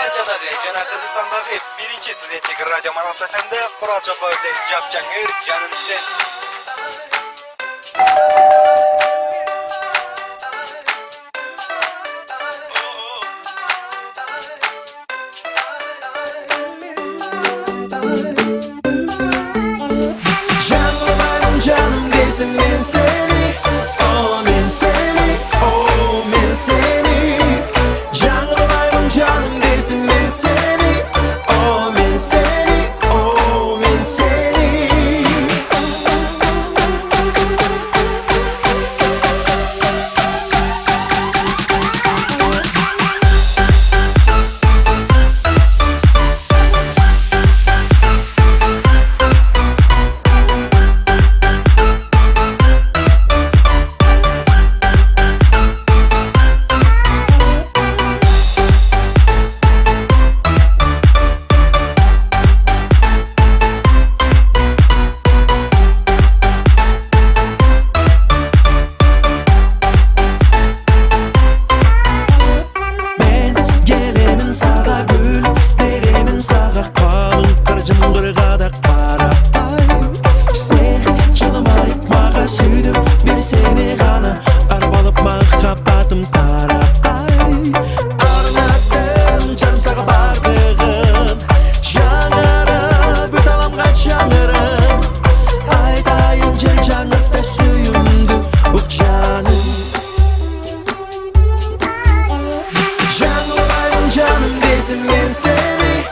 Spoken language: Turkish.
Azerbaycan'daki, Cana Kırgızistan'daki birinci sizdeki Radyo Manas FM'de Murat Çapar'da Capcangır Canın Sen. Canım desin ben seni, oh ben seni, oh ben seni. Canım desin ben seni, oh ben seni, oh ben seni. Sağa gül, beremin sağa kaltırcım kırgada kara ay. Sen canıma itmağa süydüm bir seni gana arabalıp mahkabbadım tara ay. Arnadım canım sağa bardığın Canara bütalam kaç yanırım Aydayınca canıp da süyümdü bu canım. Canım desin ben seni,